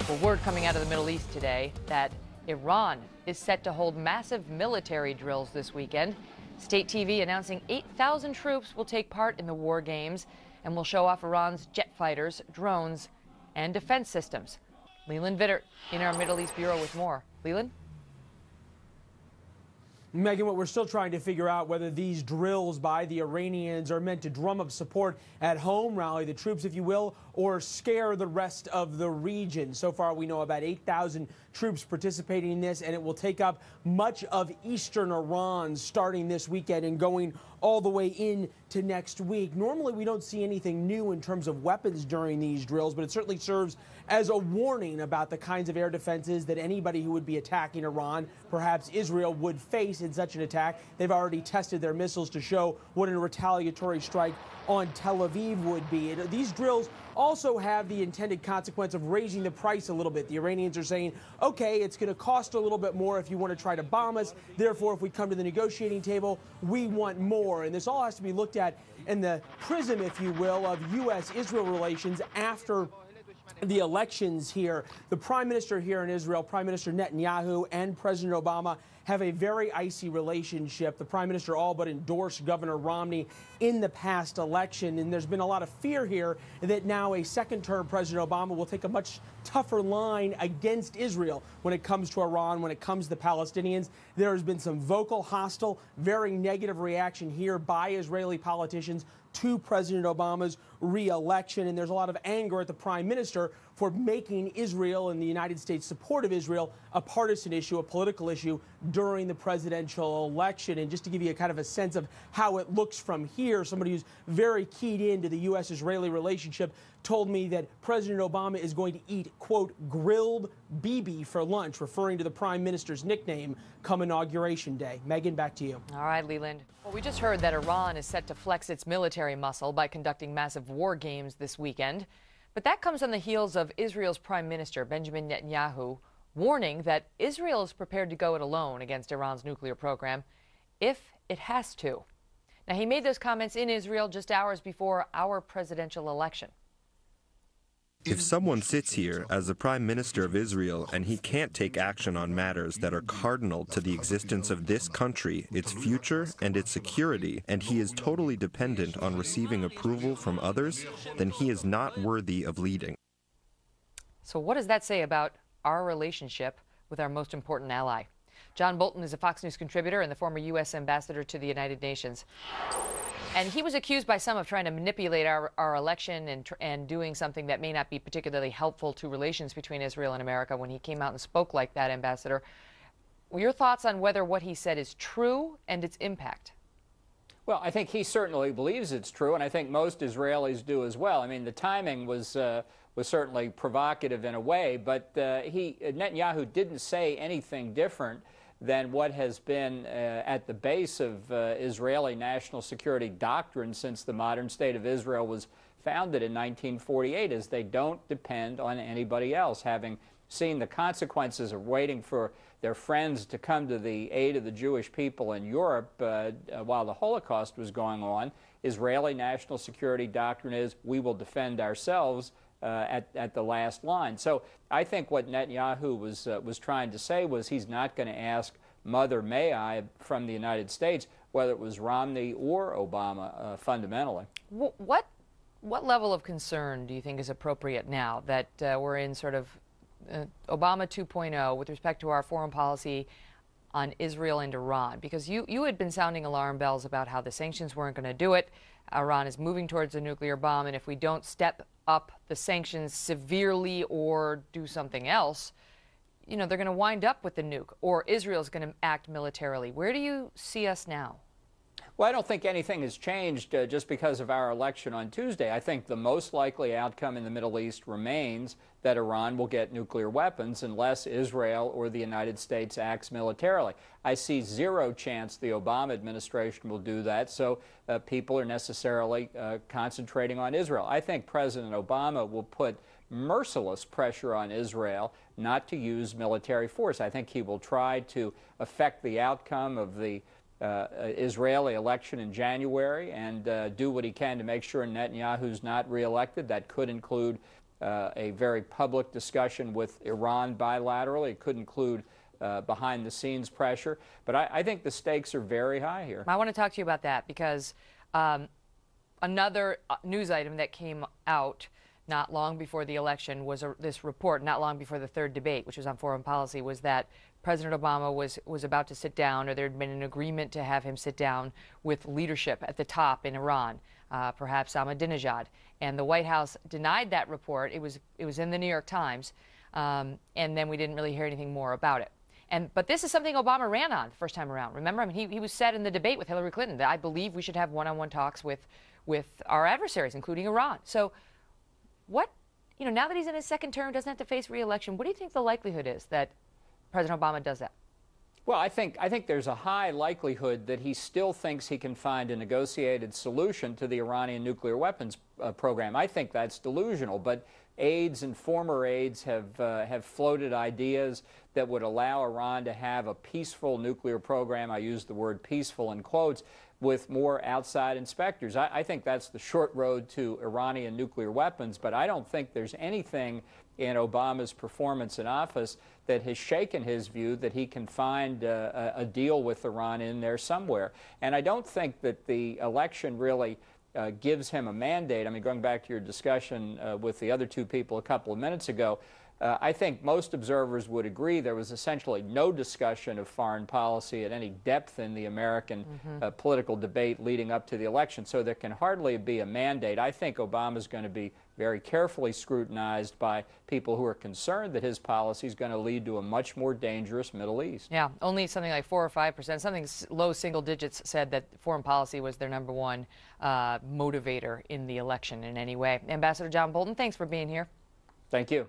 Well, word coming out of the Middle East today that Iran is set to hold massive military drills this weekend. State TV announcing 8,000 troops will take part in the war games and will show off Iran's jet fighters, drones, and defense systems. Leland Vittert in our Middle East Bureau with more. Leland? Megan, what we're still trying to figure out whether these drills by the Iranians are meant to drum up support at home, rally the troops, if you will, or scare the rest of the region. So far, we know about 8,000 troops participating in this, and it will take up much of eastern Iran starting this weekend and going all the way into next week. Normally, we don't see anything new in terms of weapons during these drills, but it certainly serves as a warning about the kinds of air defenses that anybody who would be attacking Iran, perhaps Israel, would face in such an attack. They've already tested their missiles to show what a retaliatory strike on Tel Aviv would be. These drills also have the intended consequence of raising the price a little bit. The Iranians are saying, okay, it's going to cost a little bit more if you want to try to bomb us. Therefore, if we come to the negotiating table, we want more. And this all has to be looked at in the prism, if you will, of U.S.-Israel relations after the elections here. The prime minister here in Israel, Prime Minister Netanyahu, and President Obama have a very icy relationship. The prime minister all but endorsed Governor Romney in the past election, and there's been a lot of fear here that now a second-term President Obama will take a much tougher line against Israel when it comes to Iran, when it comes to the Palestinians. There has been some vocal, hostile, very negative reaction here by Israeli politicians to President Obama's re-election, and there's a lot of anger at the prime minister for making Israel and the United States' support of Israel a partisan issue, a political issue during the presidential election. And just to give you a kind of a sense of how it looks from here, somebody who's very keyed into the U.S.-Israeli relationship told me that President Obama is going to eat, quote, grilled Bibi for lunch, referring to the prime minister's nickname come Inauguration Day. Megan, back to you. All right, Leland. Well, we just heard that Iran is set to flex its military muscle by conducting massive war games this weekend. But that comes on the heels of Israel's Prime Minister, Benjamin Netanyahu, warning that Israel is prepared to go it alone against Iran's nuclear program if it has to. Now, he made those comments in Israel just hours before our presidential election. If someone sits here as the Prime Minister of Israel and he can't take action on matters that are cardinal to the existence of this country, its future, and its security, and he is totally dependent on receiving approval from others, then he is not worthy of leading. So what does that say about our relationship with our most important ally? John Bolton is a Fox News contributor and the former U.S. ambassador to the United Nations. And he was accused by some of trying to manipulate our election and doing something that may not be particularly helpful to relations between Israel and America when he came out and spoke like that, Ambassador. Your thoughts on whether what he said is true and its impact? Well, I think he certainly believes it's true, and I think most Israelis do as well. I mean, the timing was certainly provocative in a way, but Netanyahu didn't say anything different than what has been at the base of Israeli national security doctrine since the modern state of Israel was founded in 1948, is they don't depend on anybody else. Having seen the consequences of waiting for their friends to come to the aid of the Jewish people in Europe while the Holocaust was going on, Israeli national security doctrine is we will defend ourselves at the last line. So I think what Netanyahu was trying to say was he's not going to ask Mother May I from the United States whether it was Romney or Obama fundamentally. What level of concern do you think is appropriate now that we're in sort of Obama 2.0 with respect to our foreign policy on Israel and Iran? Because you had been sounding alarm bells about how the sanctions weren't going to do it. Iran is moving towards a nuclear bomb, and if we don't step up the sanctions severely or do something else, you know, they're going to wind up with the nuke, or Israel's going to act militarily. Where do you see us now? Well, I don't think anything has changed just because of our election on Tuesday. I think the most likely outcome in the Middle East remains that Iran will get nuclear weapons unless Israel or the United States acts militarily. I see zero chance the Obama administration will do that, so people are necessarily concentrating on Israel. I think President Obama will put merciless pressure on Israel not to use military force. I think he will try to affect the outcome of the Israeli election in January and do what he can to make sure Netanyahu's not reelected. That could include a very public discussion with Iran bilaterally. It could include behind-the-scenes pressure. But I think the stakes are very high here. I want to talk to you about that because another news item that came out not long before the election was this report, not long before the third debate, which was on foreign policy, was that President Obama was about to sit down, or there had been an agreement to have him sit down with leadership at the top in Iran, perhaps Ahmadinejad. And the White House denied that report. It was in the New York Times, and then we didn't really hear anything more about it. But this is something Obama ran on the first time around. Remember, I mean, he was said in the debate with Hillary Clinton that I believe we should have one-on-one talks with our adversaries, including Iran. So what, now that he's in his second term, doesn't have to face re-election, what do you think the likelihood is that President Obama does that? Well, I think there's a high likelihood that he still thinks he can find a negotiated solution to the Iranian nuclear weapons program. I think that's delusional, but aides and former aides have floated ideas that would allow Iran to have a peaceful nuclear program. I use the word peaceful in quotes, with more outside inspectors. I think that's the short road to Iranian nuclear weapons, but I don't think there's anything in Obama's performance in office that has shaken his view that he can find a deal with Iran in there somewhere. And I don't think that the election really gives him a mandate. I mean, going back to your discussion with the other two people a couple of minutes ago, I think most observers would agree there was essentially no discussion of foreign policy at any depth in the American political debate leading up to the election, so there can hardly be a mandate. I think Obama's going to be very carefully scrutinized by people who are concerned that his policy is going to lead to a much more dangerous Middle East. Yeah, only something like 4 or 5%, something low single digits said that foreign policy was their #1 motivator in the election in any way. Ambassador John Bolton, thanks for being here. Thank you.